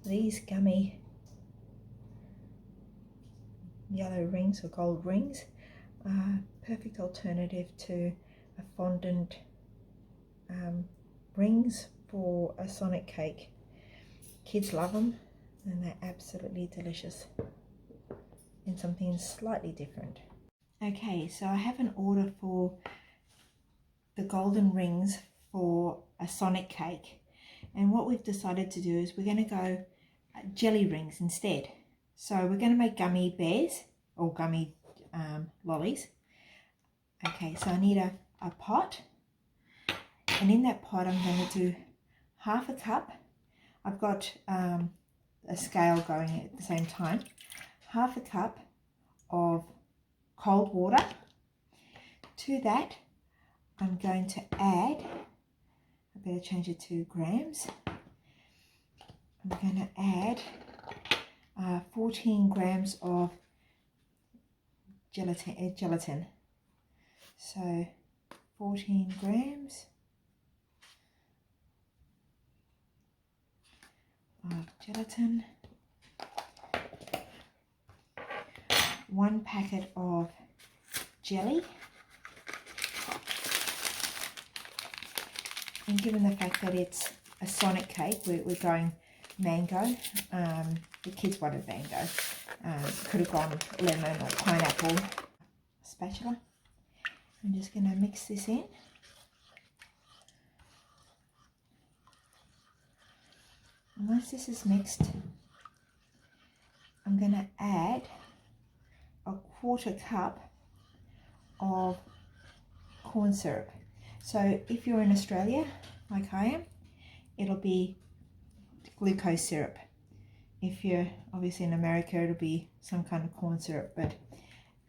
These gummy yellow rings or gold rings are a perfect alternative to a fondant rings for a Sonic cake. Kids love them and they're absolutely delicious in something slightly different. Okay, so I have an order for the golden rings for a Sonic cake, and what we've decided to do is we're going to go jelly rings instead. So we're going to make gummy bears or gummy lollies. Okay, so I need a pot, and in that pot I'm going to do half a cup. I've got a scale going at the same time. Half a cup of cold water. To that I'm going to add, I better change it to grams. I'm going to add 14 grams of gelatin. So 14 grams of gelatin, 1 packet of jelly, and given the fact that it's a Sonic cake, we're going mango. The kids wanted mango. Could have gone lemon or pineapple. Spatula. I'm just going to mix this in. And once this is mixed, I'm going to add a 1/4 cup of corn syrup. So if you're in Australia, like I am, it'll be glucose syrup. If you're obviously in America, it'll be some kind of corn syrup, but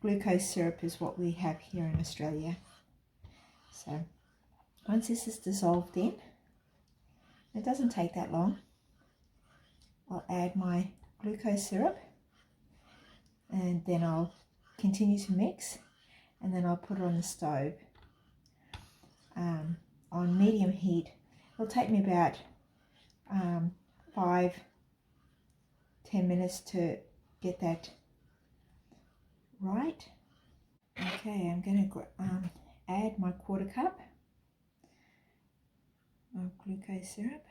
glucose syrup is what we have here in Australia. So once this is dissolved in, it doesn't take that long, I'll add my glucose syrup, and then I'll continue to mix, and then I'll put it on the stove on medium heat. It'll take me about 5-10 minutes to get that right. Okay, I'm going to add my 1/4 cup of glucose syrup.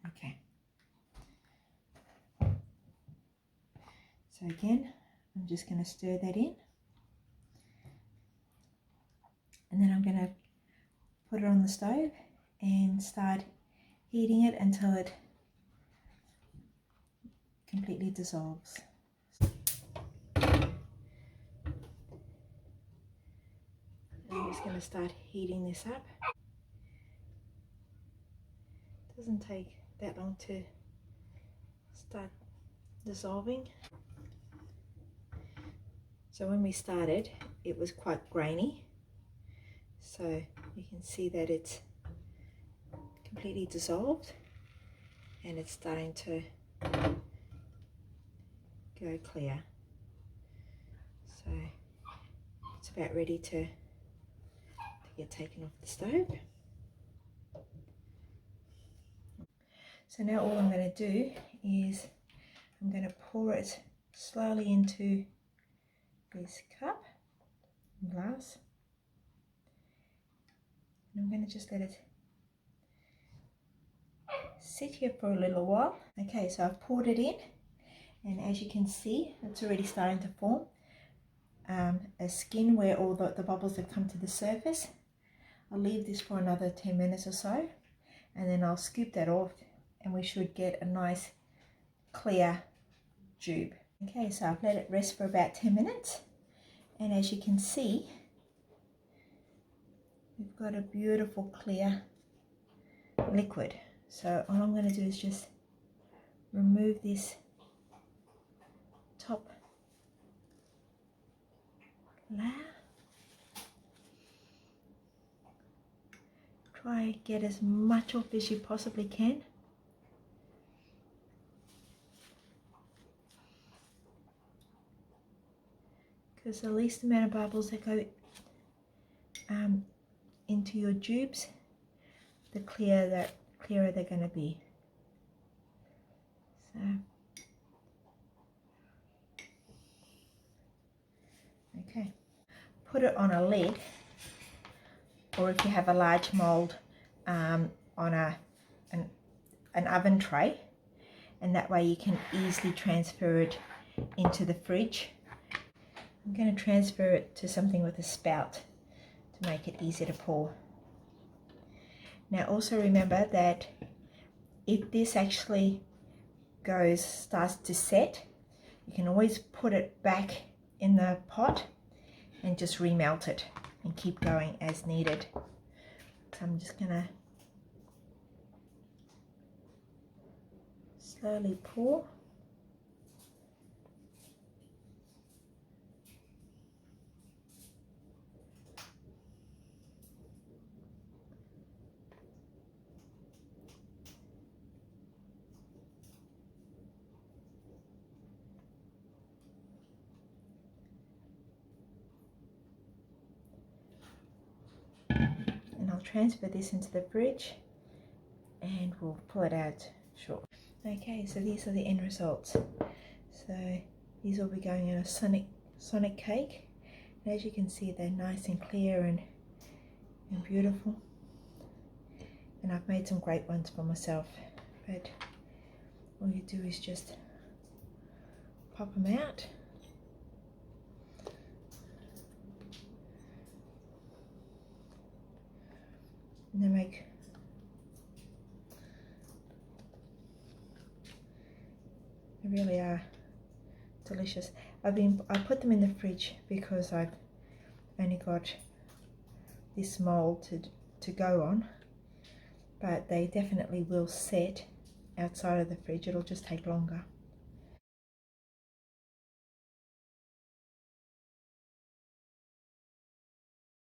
Okay. So again, I'm just going to stir that in, and then I'm going to put it on the stove and start heating it until it completely dissolves. I'm just going to start heating this up. It doesn't take that long to start dissolving. So when we started, it was quite grainy. So you can see that it's completely dissolved and it's starting to go clear. So it's about ready to get taken off the stove. So now all I'm going to do is I'm going to pour it slowly into this cup, glass, and I'm going to just let it sit here for a little while. Okay, so I've poured it in, and as you can see, it's already starting to form a skin where all the bubbles have come to the surface. I'll leave this for another 10 minutes or so, and then I'll scoop that off, and we should get a nice clear tube. Okay, so I've let it rest for about 10 minutes, and as you can see, we've got a beautiful clear liquid. So all I'm going to do is just remove this top layer. Try and get as much off as you possibly can. because the least amount of bubbles that go into your tubes, the clearer they're going to be. So, okay, put it on a lid, or if you have a large mold, on an oven tray, and that way you can easily transfer it into the fridge. I'm going to transfer it to something with a spout to make it easier to pour. Now also remember that if this actually starts to set, you can always put it back in the pot and just remelt it and keep going as needed. So I'm just going to slowly pour. And I'll transfer this into the fridge and we'll pull it out shortly. Okay, so these are the end results. So these will be going in a Sonic cake. And as you can see, they're nice and clear and beautiful. And I've made some great ones for myself. But all you do is just pop them out. And they really are delicious. I put them in the fridge because I've only got this mold to go on, but they definitely will set outside of the fridge. It'll just take longer.